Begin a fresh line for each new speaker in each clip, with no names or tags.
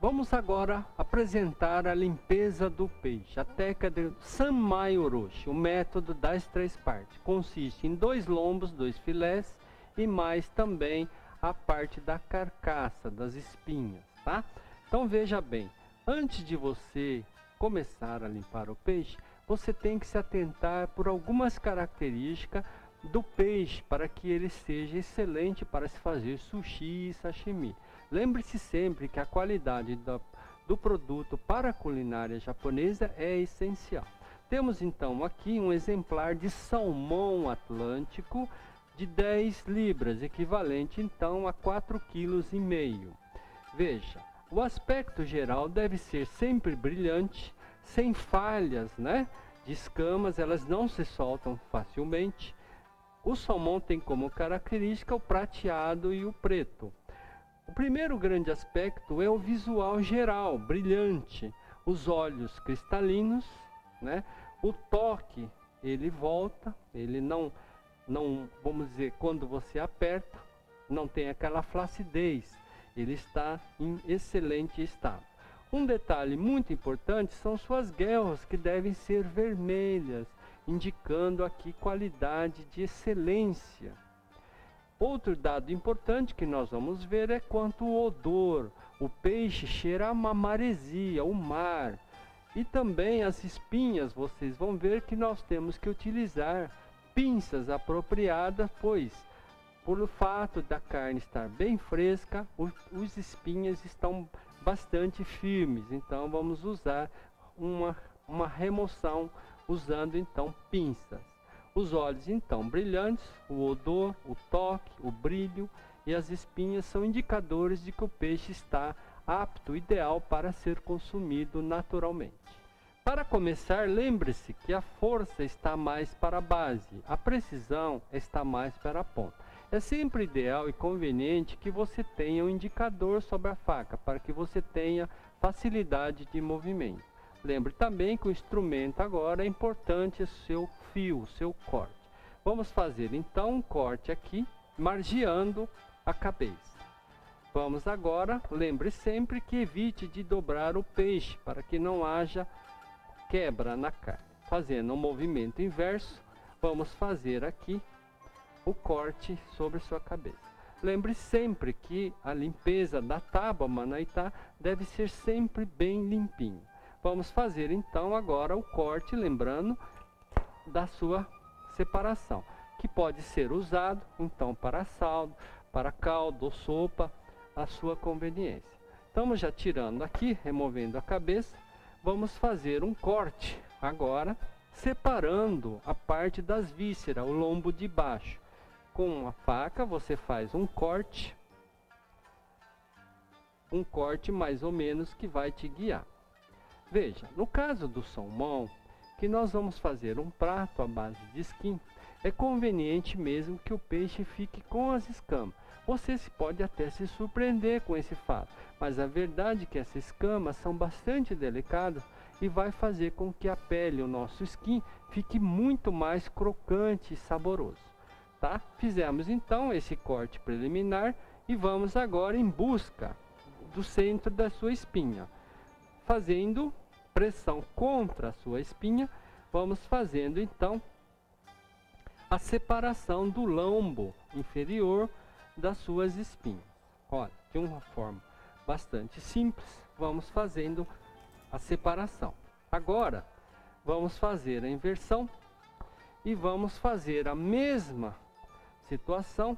Vamos agora apresentar a limpeza do peixe. A técnica de Sanmai Orochi, o método das 3 partes. Consiste em 2 lombos, 2 filés e mais também a parte da carcaça, das espinhas, tá? Então veja bem, antes de você começar a limpar o peixe, você tem que se atentar por algumas características do peixe para que ele seja excelente para se fazer sushi e sashimi. Lembre-se sempre que a qualidade do produto para a culinária japonesa é essencial. Temos então aqui um exemplar de salmão atlântico de 10 libras, equivalente então a 4,5 kg. Veja, o aspecto geral deve ser sempre brilhante, sem falhas, né, de escamas, elas não se soltam facilmente. O salmão tem como característica o prateado e o preto. O primeiro grande aspecto é o visual geral, brilhante, os olhos cristalinos, né? O toque, ele volta, ele não, vamos dizer, quando você aperta, não tem aquela flacidez, ele está em excelente estado. Um detalhe muito importante são suas guelras, que devem ser vermelhas, indicando aqui qualidade de excelência. Outro dado importante que nós vamos ver é quanto ao odor. O peixe cheira a uma maresia, o mar. E também as espinhas, vocês vão ver que nós temos que utilizar pinças apropriadas, pois por o fato da carne estar bem fresca, os espinhas estão bastante firmes. Então vamos usar uma remoção usando então pinças. Os olhos então brilhantes, o odor, o toque, o brilho e as espinhas são indicadores de que o peixe está apto, ideal para ser consumido naturalmente. Para começar, lembre-se que a força está mais para a base, a precisão está mais para a ponta. É sempre ideal e conveniente que você tenha um indicador sobre a faca, para que você tenha facilidade de movimento. Lembre também que o instrumento agora é importante o seu fio, o seu corte. Vamos fazer então um corte aqui, margeando a cabeça. Vamos agora, lembre sempre que evite de dobrar o peixe, para que não haja quebra na carne. Fazendo um movimento inverso, vamos fazer aqui o corte sobre sua cabeça. Lembre sempre que a limpeza da tábua manaitá deve ser sempre bem limpinho. Vamos fazer então agora o corte, lembrando da sua separação, que pode ser usado então para saldo, para caldo ou sopa, a sua conveniência. Estamos já tirando aqui, removendo a cabeça. Vamos fazer um corte agora, separando a parte das vísceras, o lombo de baixo. Com a faca você faz um corte mais ou menos que vai te guiar. Veja, no caso do salmão, que nós vamos fazer um prato à base de skin, é conveniente mesmo que o peixe fique com as escamas. Você pode até se surpreender com esse fato, mas a verdade é que essas escamas são bastante delicadas e vai fazer com que a pele, o nosso skin, fique muito mais crocante e saboroso. Tá? Fizemos então esse corte preliminar e vamos agora em busca do centro da sua espinha. Fazendo pressão contra a sua espinha, vamos fazendo então a separação do lombo inferior das suas espinhas. Olha, de uma forma bastante simples, vamos fazendo a separação. Agora, vamos fazer a inversão e vamos fazer a mesma situação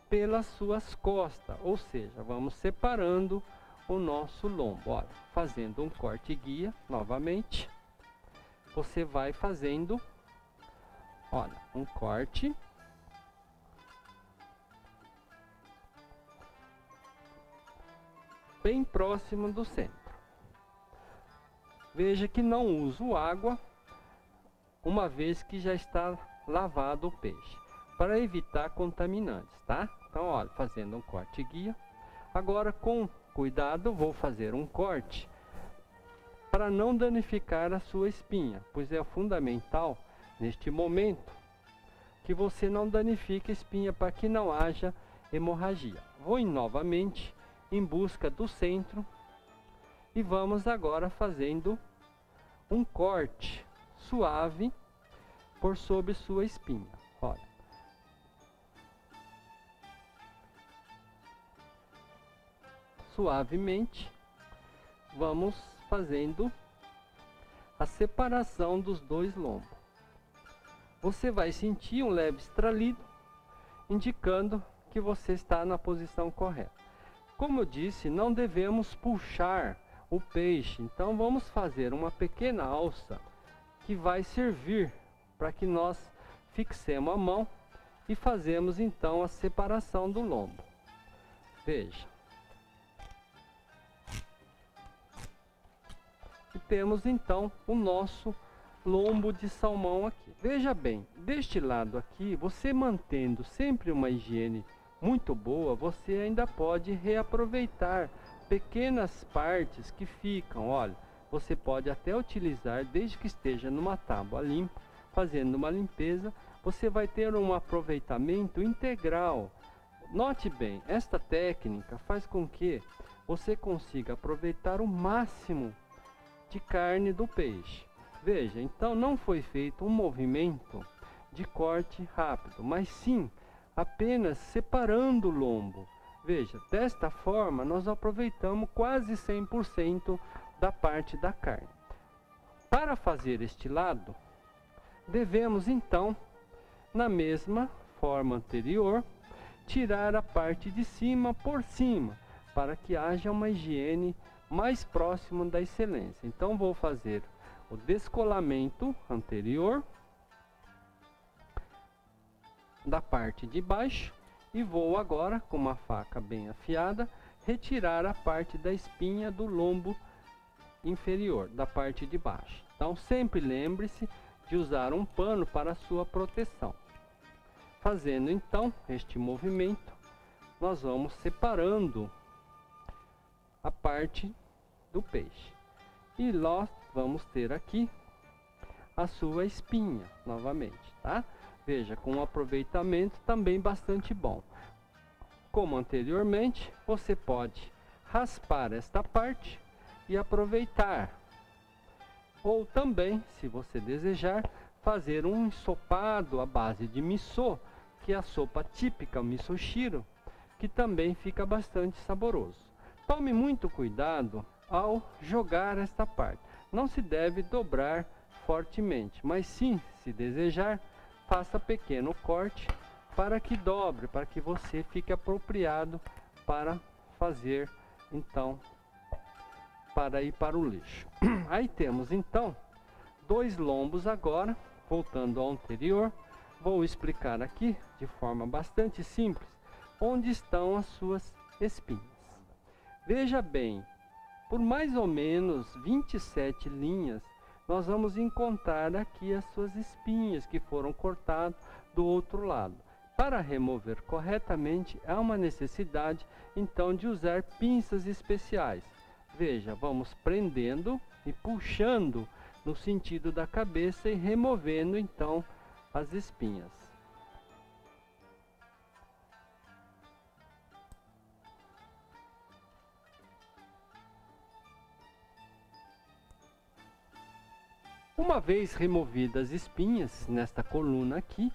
pelas suas costas, ou seja, vamos separando o nosso lombo. Olha, fazendo um corte guia novamente, você vai fazendo, olha, um corte bem próximo do centro. Veja que não uso água, uma vez que já está lavado o peixe, para evitar contaminantes, tá? Então, olha, fazendo um corte guia. Agora, com cuidado, vou fazer um corte para não danificar a sua espinha, pois é fundamental neste momento que você não danifique a espinha para que não haja hemorragia. Vou novamente em busca do centro E vamos agora fazendo um corte suave por sobre sua espinha. Olha. Suavemente, vamos fazendo a separação dos dois lombos. Você vai sentir um leve estralido, indicando que você está na posição correta. Como eu disse, não devemos puxar o peixe, então vamos fazer uma pequena alça que vai servir para que nós fixemos a mão e fazemos então a separação do lombo. Veja. E temos então o nosso lombo de salmão aqui. Veja bem, deste lado aqui, você mantendo sempre uma higiene muito boa, você ainda pode reaproveitar pequenas partes que ficam. Olha, você pode até utilizar, desde que esteja numa tábua limpa, fazendo uma limpeza, você vai ter um aproveitamento integral. Note bem, esta técnica faz com que você consiga aproveitar o máximo de carne do peixe. Veja, então não foi feito um movimento de corte rápido, mas sim apenas separando o lombo. Veja, desta forma nós aproveitamos quase 100% da parte da carne. Para fazer este lado, devemos então, na mesma forma anterior, tirar a parte de cima por cima, para que haja uma higiene mais próxima da excelência. Então vou fazer o descolamento anterior da parte de baixo e vou agora, com uma faca bem afiada, retirar a parte da espinha do lombo inferior, da parte de baixo. Então sempre lembre-se de usar um pano para sua proteção. Fazendo então este movimento, nós vamos separando a parte do peixe. E nós vamos ter aqui a sua espinha novamente, tá? Veja, com um aproveitamento também bastante bom. Como anteriormente, você pode raspar esta parte e aproveitar. Ou também, se você desejar, fazer um ensopado à base de miso, que é a sopa típica, o misoshiro, que também fica bastante saboroso. Tome muito cuidado ao jogar esta parte. Não se deve dobrar fortemente, mas sim, se desejar, faça pequeno corte para que dobre, para que você fique apropriado para fazer, então, para ir para o lixo. Aí temos, então, dois lombos agora, voltando ao anterior. Vou explicar aqui, de forma bastante simples, onde estão as suas espinhas. Veja bem, por mais ou menos 27 linhas, nós vamos encontrar aqui as suas espinhas que foram cortadas do outro lado. Para remover corretamente, há uma necessidade então de usar pinças especiais. Veja, vamos prendendo e puxando no sentido da cabeça e removendo então as espinhas. Uma vez removidas as espinhas nesta coluna aqui,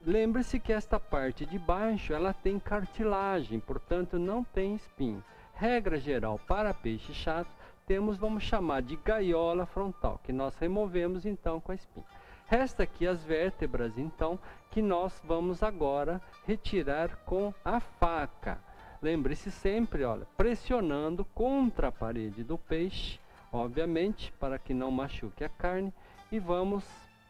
lembre-se que esta parte de baixo ela tem cartilagem, portanto não tem espinho. Regra geral para peixe chato, temos, vamos chamar de gaiola frontal, que nós removemos então com a espinha. Resta aqui as vértebras então, que nós vamos agora retirar com a faca. Lembre-se sempre, olha, pressionando contra a parede do peixe, obviamente, para que não machuque a carne, e vamos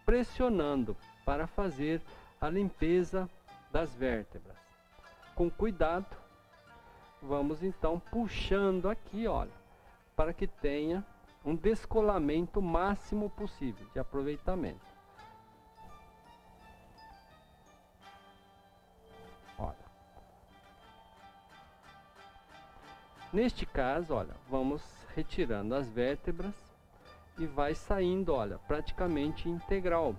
pressionando para fazer a limpeza das vértebras. Com cuidado, vamos então puxando aqui, olha, para que tenha um descolamento máximo possível de aproveitamento. Olha. Neste caso, olha, vamos retirando as vértebras e vai saindo, olha, praticamente integral.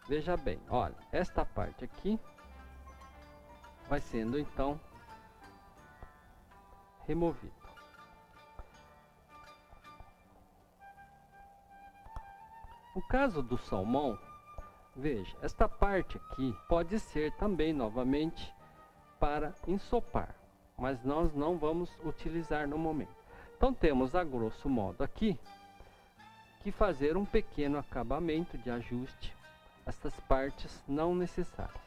Veja bem, olha, esta parte aqui vai sendo então removida. No caso do salmão, veja, esta parte aqui pode ser também novamente para ensopar, mas nós não vamos utilizar no momento. Então temos a grosso modo aqui que fazer um pequeno acabamento de ajuste estas partes não necessárias.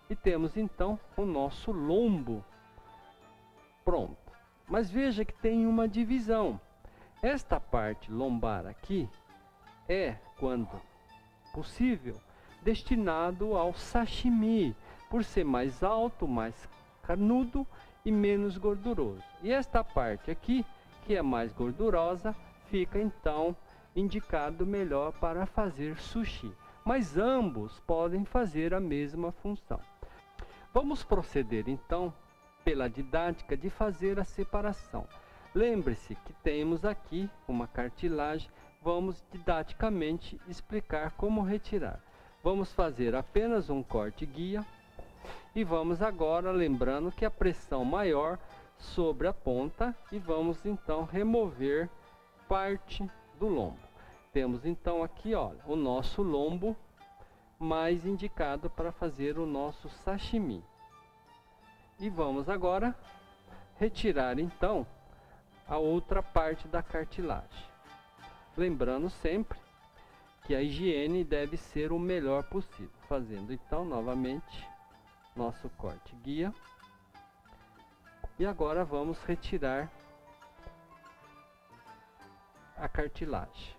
E temos então o nosso lombo pronto. Mas veja que tem uma divisão. Esta parte lombar aqui é, quando possível, destinado ao sashimi, por ser mais alto, mais carnudo e menos gorduroso. E esta parte aqui, que é mais gordurosa, fica então indicado melhor para fazer sushi. Mas ambos podem fazer a mesma função. Vamos proceder então pela didática de fazer a separação. Lembre-se que temos aqui uma cartilagem, vamos didaticamente explicar como retirar. Vamos fazer apenas um corte guia e vamos agora, lembrando que a pressão maior sobre a ponta, e vamos então remover parte do lombo. Temos então aqui, olha, o nosso lombo mais indicado para fazer o nosso sashimi. E vamos agora retirar então a outra parte da cartilagem. Lembrando sempre que a higiene deve ser o melhor possível. Fazendo então novamente nosso corte guia. E agora vamos retirar a cartilagem.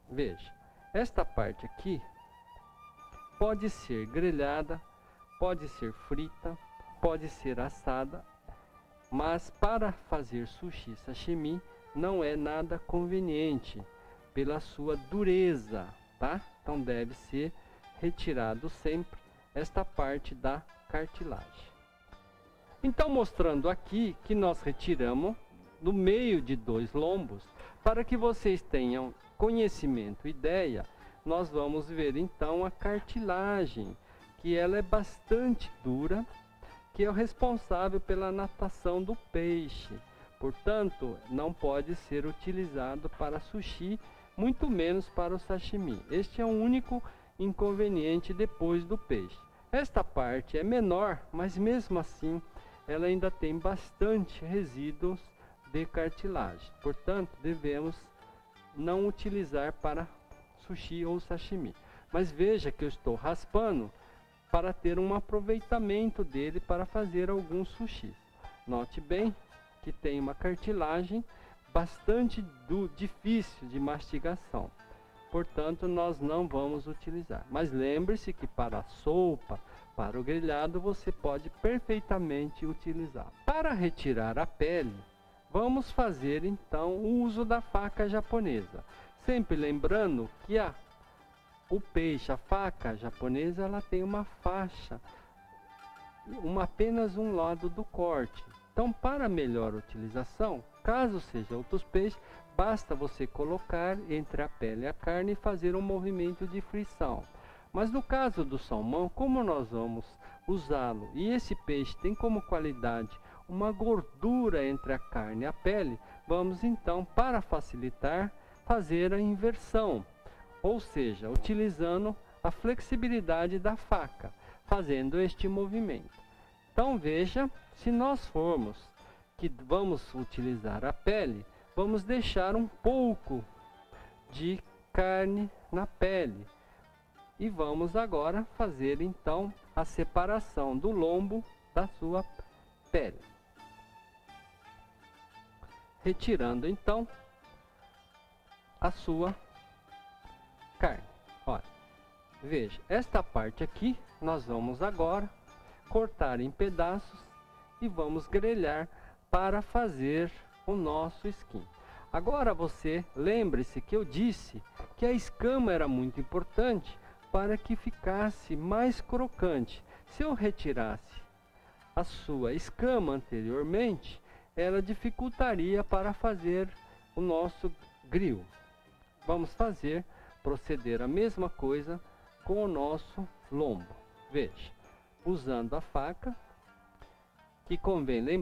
Veja, esta parte aqui pode ser grelhada, pode ser frita, pode ser assada, mas para fazer sushi sashimi não é nada conveniente pela sua dureza, tá? Então deve ser retirado sempre esta parte da cartilagem. Então, mostrando aqui que nós retiramos no meio de dois lombos, para que vocês tenham conhecimento e ideia, nós vamos ver então a cartilagem, que ela é bastante dura, que é o responsável pela natação do peixe. Portanto, não pode ser utilizado para sushi, muito menos para o sashimi. Este é o único inconveniente depois do peixe. Esta parte é menor, mas mesmo assim ela ainda tem bastante resíduos de cartilagem. Portanto, devemos não utilizar para sushi ou sashimi. Mas veja que eu estou raspando para ter um aproveitamento dele para fazer alguns sushis. Note bem que tem uma cartilagem bastante difícil de mastigação. Portanto, nós não vamos utilizar. Mas lembre-se que para a sopa, para o grelhado, você pode perfeitamente utilizar. Para retirar a pele, vamos fazer então o uso da faca japonesa. Sempre lembrando que o peixe, a faca japonesa, ela tem uma faixa, apenas um lado do corte. Então, para melhor utilização, caso seja outros peixes, basta você colocar entre a pele e a carne e fazer um movimento de frição. Mas no caso do salmão, como nós vamos usá-lo e esse peixe tem como qualidade uma gordura entre a carne e a pele, vamos então, para facilitar, fazer a inversão, ou seja, utilizando a flexibilidade da faca, fazendo este movimento. Então veja, se nós formos que vamos utilizar a pele, vamos deixar um pouco de carne na pele. E vamos agora fazer então a separação do lombo da sua pele. Retirando então a sua carne. Olha, veja, esta parte aqui nós vamos agora cortar em pedaços e vamos grelhar para fazer o nosso skin. Agora você lembre-se que eu disse que a escama era muito importante para que ficasse mais crocante. Se eu retirasse a sua escama anteriormente, ela dificultaria para fazer o nosso grill. Vamos proceder a mesma coisa com o nosso lombo. Veja, usando a faca, que convém lembrar